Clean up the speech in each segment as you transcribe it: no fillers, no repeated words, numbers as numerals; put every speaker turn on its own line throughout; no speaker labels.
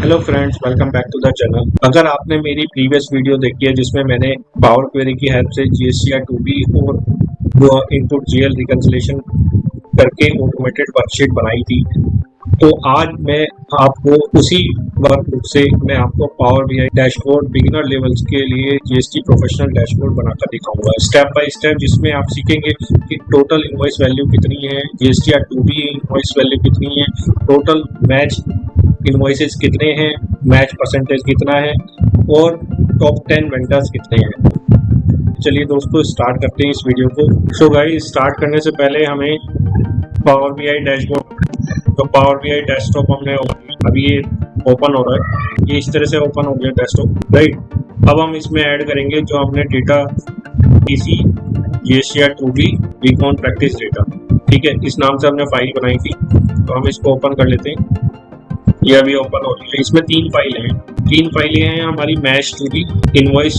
Hello friends, welcome back to the channel. अगर आपने मेरी प्रीवियस वीडियो देखी है जिसमें मैंने पावर क्वेरी की हेल्प से जीएसटी टू बी और इनपुट जीएल रिकंसिलेशन करके ऑटोमेटेड वर्कशीट बनाई थी, तो आज मैं आपको उसी वर्कबुक से मैं आपको power BI dashboard beginner levels के लिए जीएसटी प्रोफेशनल डैशबोर्ड बनाकर दिखाऊंगा स्टेप बाय स्टेप, जिसमें आप सीखेंगे कि टोटल इनवॉइस वैल्यू कितनी है, GST two B invoice value कितनी है, टोटल मैच इनवॉइसेस कितने हैं, मैच परसेंटेज कितना है और टॉप 10 वेंडर्स कितने हैं। चलिए दोस्तों, स्टार्ट करते हैं इस वीडियो को। सो गाइस, स्टार्ट करने से पहले हमें पावर बीआई डैशबोर्ड, तो पावर बीआई डेस्कटॉप हमने अभी ये ओपन हो रहा है, ये इस तरह से ओपन हो गया डेस्कटॉप, राइट। अब हम इसमें ऐड करेंगे जो हमने डेटा इसी GST two B recon practice data, ठीक है, इस नाम से हमने फाइल बनाई थी, तो हम इसको ओपन कर लेते हैं। ये अभी ओपन हो रही है। इसमें तीन फाइलें हैं हमारी, match two B, invoice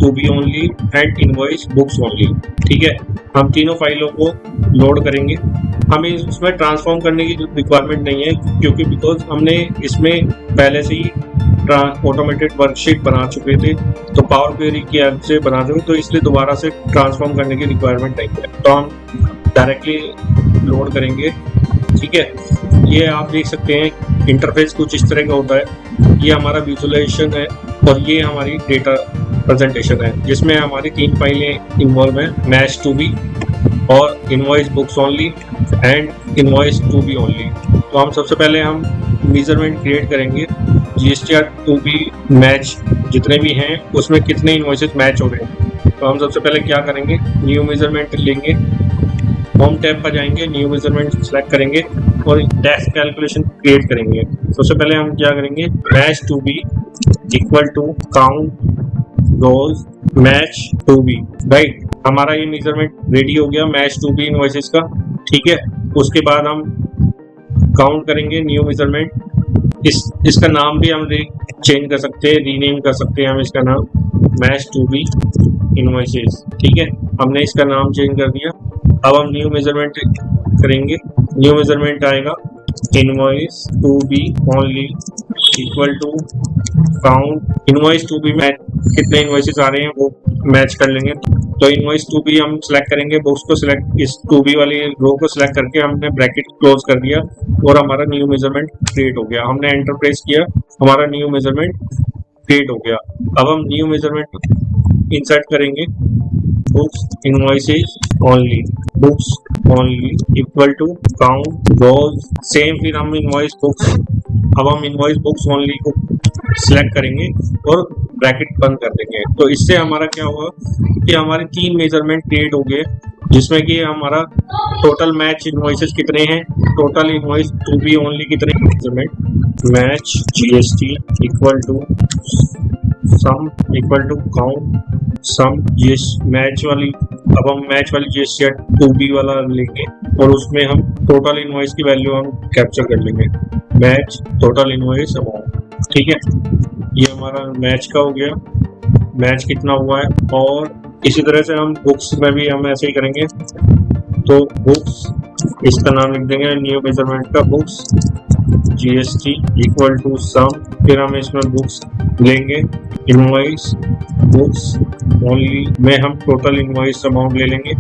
to be only and invoice books only, ठीक है। हम तीनों फाइलों को लोड करेंगे। हमें इसमें ट्रांसफॉर्म करने की रिक्वायरमेंट नहीं है, क्योंकि बिकॉज हमने इसमें पहले से ही ऑटोमेटेड वर्कशीट बना चुके थे, तो पावर क्वेरी की हेल्प से बना चुके, तो इसलिए दोबारा से ट्रांसफॉर्म करने की रिक्वायरमेंट नहीं है, तो हम डायरेक्टली लोड करेंगे, ठीक है। ये आप देख सकते हैं इंटरफेस कुछ इस तरह का होता है। ये हमारा विजुअलाइजेशन है और ये हमारी डेटा प्रेजेंटेशन है, जिसमें हमारी तीन फाइलें इन्वॉल्व हैं, मैच टू बी और invoice books only and invoice to be only. तो हम सबसे पहले हम मेजरमेंट क्रिएट करेंगे, जीएसटी टू बी मैच जितने भी हैं उसमें कितने इनवॉइसेस मैच हो रहे हैं। तो हम सबसे पहले क्या करेंगे, न्यू मेजरमेंट लेंगे, होम टैब पर जाएंगे, न्यू मेजरमेंट सेलेक्ट करेंगे और टैक्स कैलकुलेशन क्रिएट करेंगे। सबसे पहले हम क्या करेंगे, match two B equal to count rows match two B, right. हमारा ये मेजरमेंट रेडी हो गया मैच टू बी इनवॉइसेस का, ठीक है। उसके बाद हम काउंट करेंगे न्यू मेजरमेंट, इसका नाम भी हम चेंज कर सकते हैं, रीनेम कर सकते हैं हम इसका नाम, मैच टू बी इनवॉइसेस, ठीक है। हमने इसका नाम चेंज कर दिया। अब हम न्यू मेजरमेंट करेंगे, न्यू मेजरमेंट आएगा invoice to be only equal to count invoice to B match, कितने इनवॉइसेस आ रहे हैं वो मैच कर लेंगे। तो इनवॉइस टू बी हम सेलेक्ट करेंगे, बुक्स को सिलेक्ट, इस टू बी वाली रो को सिलेक्ट करके हमने ब्रैकेट क्लोज कर दिया और हमारा न्यू मेजरमेंट क्रिएट हो गया। हमने एंटर प्रेस किया, हमारा न्यू मेजरमेंट क्रिएट हो गया। अब हम न्यू मेजरमेंट इंसर्ट करेंगे, books invoices only, books only equal to count rows, same फिर हम इनवॉइस बुक्स, अब हम इनवॉइस बुक्स ओनली को सिलेक्ट करेंगे और ब्रैकेट बंद कर देंगे। तो इससे हमारा क्या हुआ कि हमारे तीन मेजरमेंट क्रिएट हो गए, जिसमें कि हमारा टोटल मैच इनवॉइसेस कितने हैं, total invoice to be only कितने measurement, match GST equal to sum equal to count sum GS match वाली, अब हम मैच वाली जीएसटी टू बी वाला लेंगे और उसमें हम टोटल इनवॉइस की वैल्यू हम कैप्चर कर लेंगे, मैच टोटल इनवॉइस अमाउंट, ठीक है। ये हमारा मैच का हो गया, मैच कितना हुआ है। और इसी तरह से हम बुक्स में भी हम ऐसे ही करेंगे, तो बुक्स इसका नाम लिख देंगे न्यू मेजरमेंट का, बुक्स जीएसटी इक्वल टू सम, फिर हम इसमें बुक्स लेंगे, इनवॉइस बुक्स ओनली में हम टोटल इनवॉइस अमाउंट ले लेंगे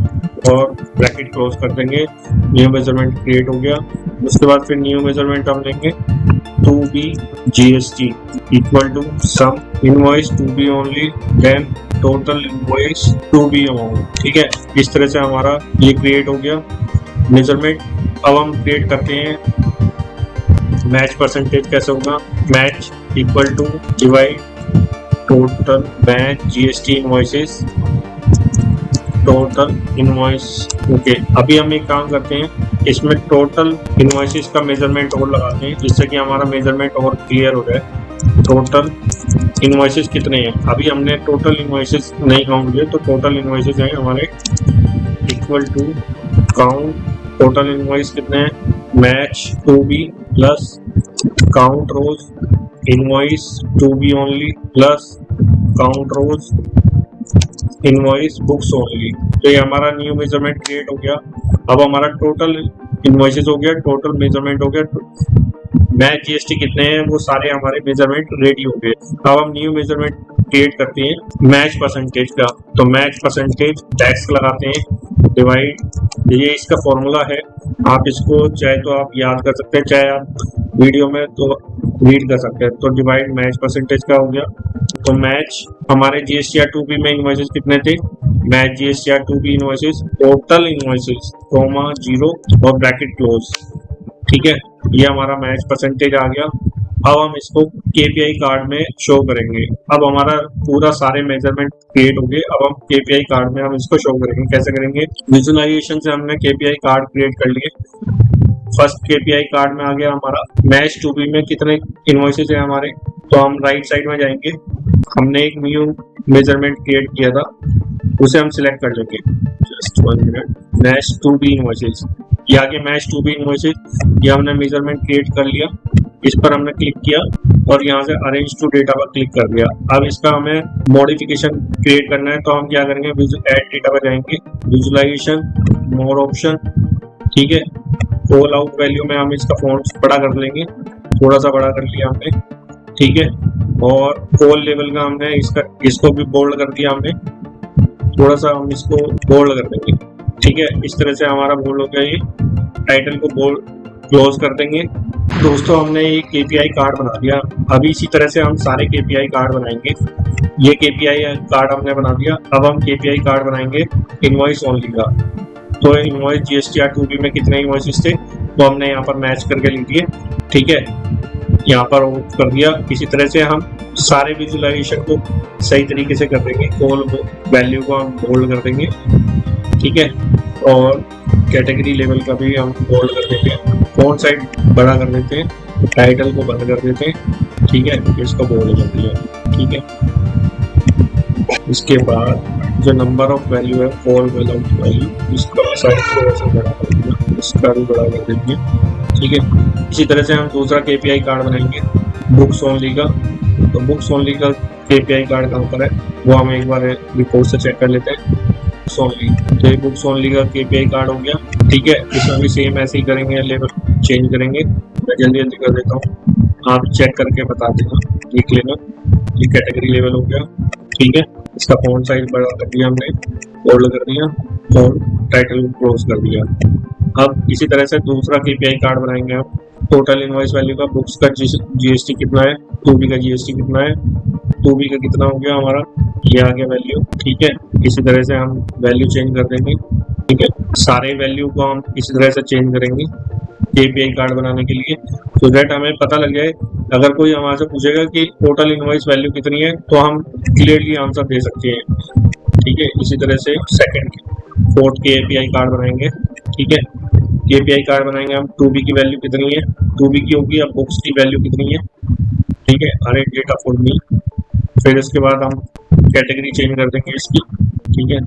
और ब्रैकेट क्लोज कर देंगे, न्यू मेजरमेंट क्रिएट हो गया। उसके बाद फिर न्यू मेजरमेंट हम लेंगे two B GST equal to sum invoice to be only then total invoice to B amount, ठीक है। इस तरह से हमारा ये क्रिएट हो गया मेजरमेंट। अब हम क्रिएट करते हैं मैच परसेंटेज, कैसे होगा, match equal to divide total match GST invoices total invoice, okay. अभी हम एक काम करते हैं, इसमें टोटल इनवॉइसेस का मेजरमेंट और लगाते हैं, जिससे कि हमारा मेजरमेंट और क्लियर हो जाए। टोटल इनवॉइसेस कितने हैं, अभी हमने टोटल इनवॉइसेस नहीं काउंट किए, तो टोटल इनवॉइसेस हैं हमारे equal to count total invoice कितने हैं, match two B plus count rows invoice to be only plus count rows invoice books only. तो ये हमारा न्यू मेजरमेंट क्रिएट हो गया। अब हमारा टोटल इनवॉइसेस हो गया, टोटल मेजरमेंट हो गया, मैच जीएसटी कितने हैं वो सारे हमारे मेजरमेंट रेडी हो गए। अब हम न्यू मेजरमेंट क्रिएट करते हैं मैच परसेंटेज का। तो मैच परसेंटेज टैक्स लगाते हैं डिवाइड, ये इसका फॉर्मूला है, आप इसको चाहे तो आप याद कर सकते हैं, चाहे आप वीडियो में तो रीड कर सकते हैं। तो डिवाइड मैच परसेंटेज का हो गया। तो मैच हमारे जीएसटीआर 2B में इनवॉइसेस कितने थे, match GSTR 2B invoices total invoices comma 0 और ब्रैकेट क्लोज, ठीक है, ये हमारा मैच परसेंटेज आ गया। अब हम इसको केपीआई कार्ड में शो करेंगे। अब हमारा पूरा सारे मेजरमेंट क्रिएट हो गए। अब हम केपीआई कार्ड में हम इसको शो करेंगे। कैसे करेंगे, विजुअलाइजेशन से हमने केपीआई कार्ड क्रिएट कर लिए। फर्स्ट केपीआई कार्ड में आ गया हमारा मैच 2B में कितने इनवॉइसेस है हमारे, तो हम राइट साइड में जाएंगे, हमने एक न्यू मेजरमेंट क्रिएट किया था उसे हम सिलेक्ट कर लेंगे। Just 1 minute, match 2B invoices, ये आगे मैच 2B इनवॉइसेस, ये हमने मेजरमेंट क्रिएट कर लिया, इस पर हमने क्लिक किया और यहाँ से अरेंज टू डेटा पर क्लिक कर दिया। अब इसका हमें मॉडिफिकेशन क्रिएट करना है, तो हम क्या करेंगे, ऐड डेटा पर जाएंगे, विजुअलाइजेशन, मोर ऑप्शन, ठीक है, कॉल आउट वैल्यू में हम इसका फॉन्ट बड़ा कर लेंगे, थोड़ा सा बड़ा कर लिया हमने, ठीक है, और कॉल लेवल का हमने इसको भी बोल्ड कर दिया हमने, थोड़ा सा हम इसको बोल्ड कर देंगे, ठीक है, इस तरह से हमारा बोल्ड हो गया। ये टाइटल को बोल्ड क्लोज कर देंगे। दोस्तों हमने एक केपीआई कार्ड बना दिया। अभी इसी तरह से हम सारे केपीआई कार्ड बनाएंगे। ये केपीआई कार्ड हमने बना दिया। अब हम केपीआई कार्ड बनाएंगे इनवॉइस ओनली का। तो इनवॉइस जीएसटीआर 2B में कितने इनवॉइसेस थे, तो हमने यहाँ पर मैच करके लिख दिए, ठीक है, यहाँ पर ऑफ कर दिया। इसी तरह से हम सारे विजुअलाइजेशन को सही तरीके से कर देंगे। कॉल वैल्यू को हम बोल्ड कर देंगे, ठीक है, और कैटेगरी लेवल का भी हम बोल्ड कर देंगे, फॉन्ट साइज बड़ा कर देते हैं, टाइटल को बंद कर देते हैं, ठीक है, इसको बोल्ड कर दिया, ठीक है। इसके बाद जो नंबर ऑफ वैल्यू है, कॉल वैल्यू, इसका साइज को ऐसे बड़ा कर दिया, इसका भी बड़ा कर देंगे, ठीक है। इसी तरह से हम दूसरा केपीआई कार्ड बनाएंगे बुक्स ओनली का। तो बुक्स ओनली का केपीआई कार्ड कहाँ पर है वो हम एक बार रिपोर्ट से चेक कर लेते हैं। बुक्स ओनली, तो ये बुक्स ओनली का केपीआई कार्ड हो गया, ठीक है। इसमें भी सेम ऐसे ही करेंगे, लेवल चेंज करेंगे। मैं जल्दी जल्दी कर देता हूँ, आप चेक करके बता देना, देख लेना। ये कैटेगरी लेवल हो गया, ठीक है, इसका फॉन्ट साइज बड़ा कर दिया हमने, बोल्ड कर दिया और टाइटल को क्लोज कर दिया। अब इसी तरह से दूसरा केपीआई कार्ड बनाएंगे हम। टोटल इनवॉइस वैल्यू का, बुक्स का जीएसटी कितना है, 2B का जीएसटी कितना है, 2B का कितना हो गया हमारा, ये आ गया वैल्यू, ठीक है। इसी तरह से हम वैल्यू चेंज कर देंगे, ठीक है। सारे वैल्यू को हम इसी तरह से चेंज करेंगे केपीआई कार्ड बनाने के लिए, तो दैट हमें पता लग जाए। अगर कोई हमारे से पूछेगा कि टोटल इनवॉइस वैल्यू कितनी है, तो हम क्लियरली आंसर दे सकते हैं, ठीक है। इसी तरह से फोर्थ केपीआई कार्ड बनाएंगे, ठीक है। केपीआई कार्ड बनाएंगे हम, 2B की वैल्यू कितनी है, 2B की होगी, अब बुक्स की वैल्यू कितनी है, ठीक है, अरेंज डेटा फॉर मी। फिर इसके बाद हम कैटेगरी चेंज कर देंगे इसकी, ठीक है,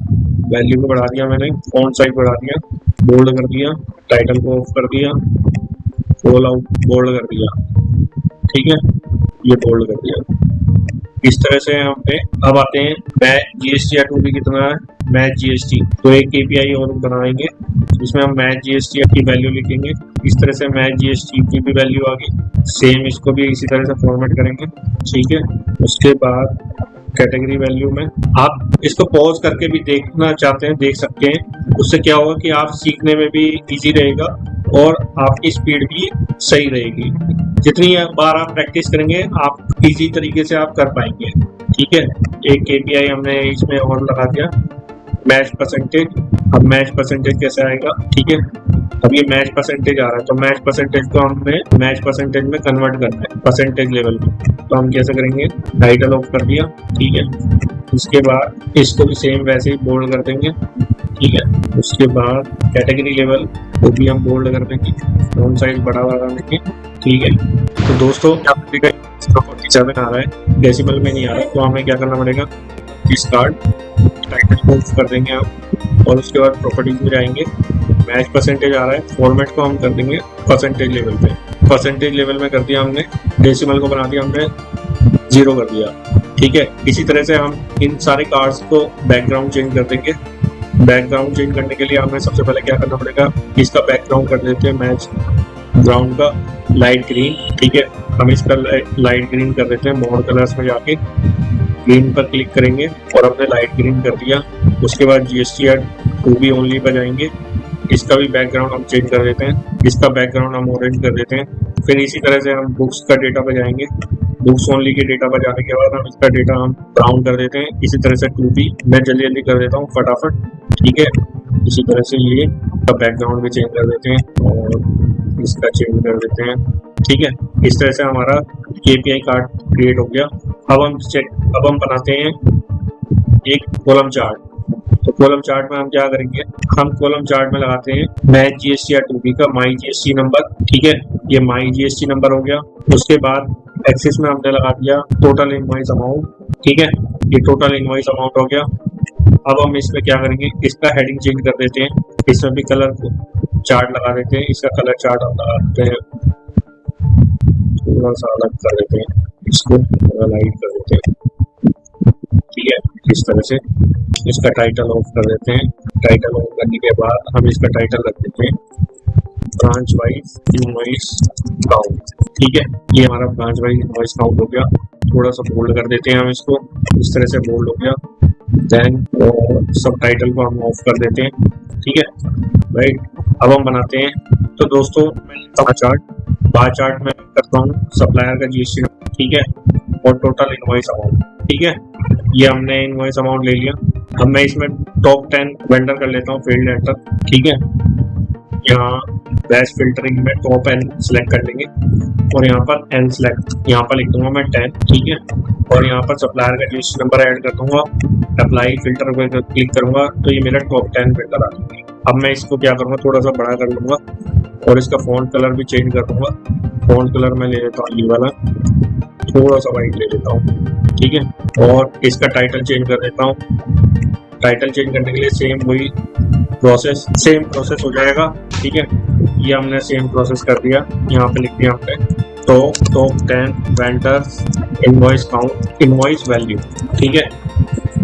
वैल्यू को बढ़ा दिया मैंने, फॉन्ट साइज बढ़ा दिया, बोल्ड कर दिया, टाइटल को ऑफ कर दिया, कॉल आउट बोल्ड कर दिया, ठीक है, ये बोल्ड कर दिया। इस तरह से हमने अब आते हैं मैच जीएसटी या 2B कितना है, मैच जीएसटी, तो एक केपीआई और बनाएंगे जिसमें हम मैच जीएसटी की वैल्यू लिखेंगे। इस तरह से मैच जीएसटी की भी वैल्यू आ गई, सेम इसको भी इसी तरह से फॉर्मेट करेंगे, ठीक है। उसके बाद कैटेगरी वैल्यू में आप इसको पॉज करके भी देखना चाहते हैं देख सकते हैं, उससे क्या होगा कि आप सीखने में भी इजी रहेगा और आपकी स्पीड भी सही रहेगी। जितनी बार आप प्रैक्टिस करेंगे आप इजी तरीके से आप कर पाएंगे, ठीक है। एक केपीआई हमने इसमें और लगा दिया, मैच परसेंटेज। अब मैच परसेंटेज कैसे आएगा, ठीक है, अब ये मैच परसेंटेज आ रहा है, तो मैच परसेंटेज को हमें मैच परसेंटेज में कन्वर्ट करना है परसेंटेज लेवल में। तो हम कैसे करेंगे, टाइटल ऑफ कर दिया, ठीक है। उसके बाद इसको भी सेम वैसे ही बोल्ड कर देंगे, ठीक है। उसके बाद कैटेगरी लेवल को भी हम बोल्ड कर देंगे, फॉन्ट साइज बड़ा देंगे, ठीक है। तो दोस्तों इसका 47 आ रहा है, डेसिमल में नहीं आ रहा, तो हमें क्या करना पड़ेगा, इस कार्ड टाइटल को ऑफ कर देंगे आप, और उसके बाद प्रॉपर्टीज में जाएंगे, मैच परसेंटेज आ रहा है, फॉर्मेट को हम कर देंगे परसेंटेज लेवल पे। परसेंटेज लेवल में कर दिया हमने, डेसिमल को बना दिया हमने 0 कर दिया, ठीक है। इसी तरह से हम इन सारे कार्ड्स को बैकग्राउंड चेंज कर देंगे। बैकग्राउंड चेंज करने के लिए हमें सबसे पहले क्या करना पड़ेगा, इसका बैकग्राउंड कर देते हैं मैच ग्राउंड का, लाइट ग्रीन। ठीक है, हम इसका लाइट ग्रीन कर देते हैं। मोड कलर्स में जाके ग्रीन पर क्लिक करेंगे और हमने लाइट ग्रीन कर दिया। उसके बाद GSTR 2B ओनली पर जाएंगे। इसका भी बैकग्राउंड हम चेंज कर देते हैं। इसका बैकग्राउंड हम ऑरेंज कर देते हैं। फिर इसी तरह से हम बुक्स का डेटा पर जाएंगे। बुक्स ओनली के डेटा पर जाने के बाद हम इसका डेटा हम ब्राउन कर देते हैं। इसी तरह से 2B मैं जल्दी जल्दी कर देता हूँ फटाफट। ठीक है, इसी तरह से ये का बैकग्राउंड भी चेंज कर देते हैं और इसका चेंज कर देते हैं। ठीक है, इस तरह से हमारा KPI कार्ड क्रिएट हो गया। अब हम बनाते हैं एक कॉलम चार्ट। तो कॉलम चार्ट में हम क्या करेंगे, हम कॉलम चार्ट में लगाते हैं मैच GSTR 2B का माई GST नंबर। ठीक है, ये माई GST नंबर हो गया। उसके बाद एक्सिस में हमने लगा दिया टोटल इनवॉइस अमाउंट। ठीक है, ये टोटल इनवॉइस अमाउंट हो गया। अब हम इसमें क्या करेंगे, इसका हेडिंग चेंज कर देते हैं। इसमें भी कलर चार्ट लगा देते हैं। इसका कलर चार्ट हम लगा देते हैं, थोड़ा सा अलग कर देते हैं, इसको थोड़ा लाइट कर देते हैं। ठीक है, इस तरह से इसका टाइटल ऑफ कर देते हैं। टाइटल ऑफ करने के बाद हम इसका टाइटल रख देते हैं ब्रांच वाइज इनवॉइस काउंट। ठीक है, ये हमारा ब्रांच वाइज इनवॉइस काउंट हो गया। थोड़ा सा बोल्ड कर देते हैं हम इसको, इस तरह से बोल्ड हो गया। देन सब टाइटल को हम ऑफ कर देते हैं। ठीक है, राइट। अब हम बनाते हैं, तो दोस्तों बार चार्ट में करता हूँ सप्लायर का GST नंबर। ठीक है, और टोटल इनवॉइस अमाउंट। ठीक है, ये हमने इनवॉइस अमाउंट ले लिया। अब मैं इसमें टॉप 10 वेंडर कर लेता हूँ फील्ड एंटर। ठीक है, यहाँ बैच फिल्टरिंग में टॉप N सिलेक्ट कर लेंगे और यहाँ पर N सिलेक्ट, यहाँ पर लिख दूंगा मैं 10। ठीक है, और यहाँ पर सप्लायर का GST नंबर ऐड कर दूंगा। अप्लाई फिल्टर पर क्लिक करूंगा तो ये मेरा टॉप 10 फिल्टर आ जाएंगे। अब मैं इसको क्या करूंगा, थोड़ा सा बड़ा कर लूंगा और इसका फॉन्ट कलर भी चेंज कर दूंगा। फॉन्ट कलर मैं ले लेता हूँ ये वाला, थोड़ा सा वाइट ले लेता हूँ। ठीक है, और इसका टाइटल चेंज कर देता हूँ। टाइटल चेंज करने के लिए सेम प्रोसेस हो जाएगा। ठीक है, ये हमने सेम प्रोसेस कर दिया। यहाँ पे लिख दिया हमने top 10 vendors invoice count invoice value. ठीक है,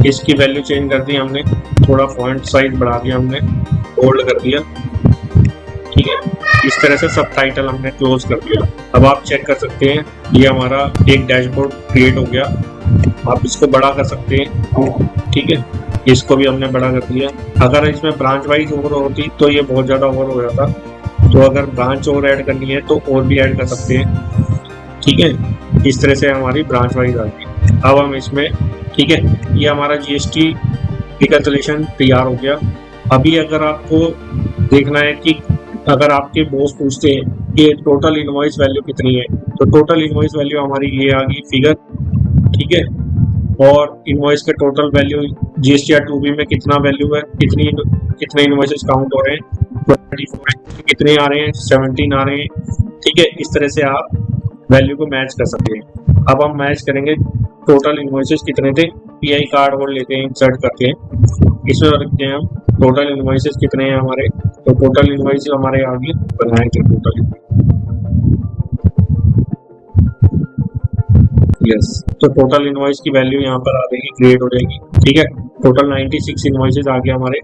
इसकी वैल्यू चेंज कर दी हमने, थोड़ा फॉन्ट साइज बढ़ा दिया हमने, बोल्ड कर दिया। ठीक है, इस तरह से सब टाइटल हमने क्लोज कर दिया। अब आप चेक कर सकते हैं, ये हमारा एक डैशबोर्ड क्रिएट हो गया। आप इसको बड़ा कर सकते हैं। ठीक है, इसको भी हमने बड़ा कर दिया। अगर इसमें ब्रांच वाइज ओवर होती तो ये बहुत ज़्यादा ओवर हो जाता, तो अगर ब्रांच और ऐड करनी है तो और भी ऐड कर सकते हैं। ठीक है, इस तरह से हमारी ब्रांच वाइज आ गई। अब हम इसमें, ठीक है, ये हमारा GST रिकैलकुलेशन तैयार हो गया। अभी अगर आपको देखना है कि अगर आपके बॉस पूछते हैं कि टोटल इनवॉइस वैल्यू कितनी है, तो टोटल इनवॉइस वैल्यू हमारी ये आ गई फिगर। ठीक है, और इनवॉइस के टोटल वैल्यू GSTR 2B में कितना वैल्यू है, कितने इनवॉइसेस काउंट हो रहे हैं, 24 कितने आ रहे हैं, 17 आ रहे हैं। ठीक है, इस तरह से आप वैल्यू को मैच कर सकते हैं। अब हम मैच करेंगे टोटल इनवॉइसेस कितने थे। PI कार्ड और लेते हैं, इंसर्ट करते हैं, इसमें रखते हैं हम टोटल इनवॉइसेस कितने हैं हमारे। तो टोटल इनवॉइस हमारे आगे बनाएंगे टोटल, यस। तो टोटल इनवॉइस की वैल्यू यहाँ पर आ जाएगी, क्रिएट हो जाएगी। ठीक है, टोटल 96 इनवॉइसेस आ गए हमारे।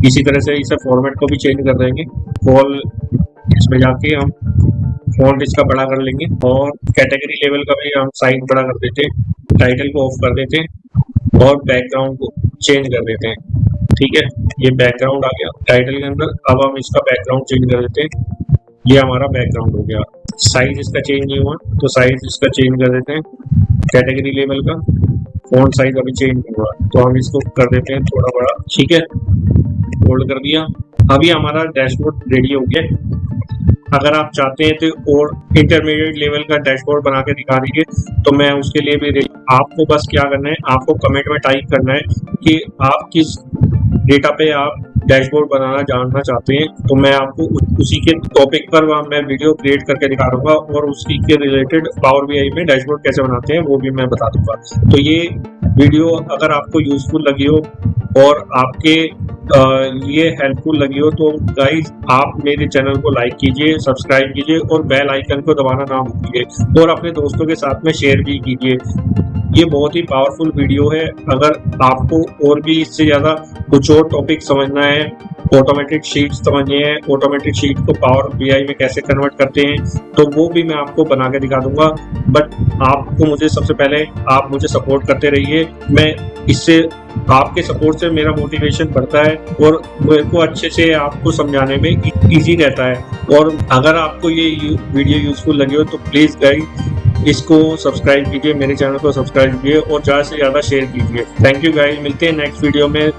इसी तरह से इसे फॉर्मेट को भी चेंज कर देंगे। कॉल इसमें जाके हम फॉन्ट इसका बड़ा कर लेंगे और कैटेगरी लेवल का भी हम साइज बड़ा कर देते हैं। टाइटल को ऑफ कर देते हैं और बैकग्राउंड को चेंज कर देते हैं। ठीक है, ये बैकग्राउंड आ गया टाइटल के अंदर। अब हम इसका बैकग्राउंड चेंज कर देते हैं, ये हमारा बैकग्राउंड हो गया। साइज इसका चेंज नहीं हुआ तो साइज इसका चेंज कर देते हैं। कैटेगरी लेवल का फॉन्ट साइज अभी चेंज नहीं हुआ तो हम इसको कर देते हैं थोड़ा बड़ा। ठीक है, होल्ड कर दिया। अभी हमारा डैशबोर्ड रेडी हो गया। अगर आप चाहते हैं तो और इंटरमीडिएट लेवल का डैशबोर्ड बना के दिखा दीजिए तो मैं उसके लिए भी रेडी। आपको बस क्या करना है, आपको कमेंट में टाइप करना है कि आप किस डेटा पे आप डैशबोर्ड बनाना जानना चाहते हैं, तो मैं आपको उसी के टॉपिक पर मैं वीडियो क्रिएट करके दिखा दूंगा और उसी के रिलेटेड पावर BI में डैशबोर्ड कैसे बनाते हैं वो भी मैं बता दूंगा। तो ये वीडियो अगर आपको यूजफुल लगी हो और आपके लिए हेल्पफुल लगी हो तो गाइज आप मेरे चैनल को लाइक कीजिए, सब्सक्राइब कीजिए और बेल आइकन को दबाना ना भूलिए और अपने दोस्तों के साथ में शेयर भी कीजिए। ये बहुत ही पावरफुल वीडियो है। अगर आपको और भी इससे ज़्यादा कुछ और टॉपिक समझना है ऑटोमेटेड शीट समझनी है, ऑटोमेटेड शीट को पावर बीआई में कैसे कन्वर्ट करते हैं, तो वो भी मैं आपको बना के दिखा दूंगा। बट आपको मुझे सबसे पहले आप मुझे सपोर्ट करते रहिए, मैं इससे आपके सपोर्ट से मेरा मोटिवेशन बढ़ता है और मेरे को अच्छे से आपको समझाने में इजी रहता है। और अगर आपको ये वीडियो यूजफुल लगी हो तो प्लीज़ गाइस इसको सब्सक्राइब कीजिए, मेरे चैनल को सब्सक्राइब कीजिए और ज़्यादा से ज़्यादा शेयर कीजिए। थैंक यू गाइस, मिलते हैं नेक्स्ट वीडियो में।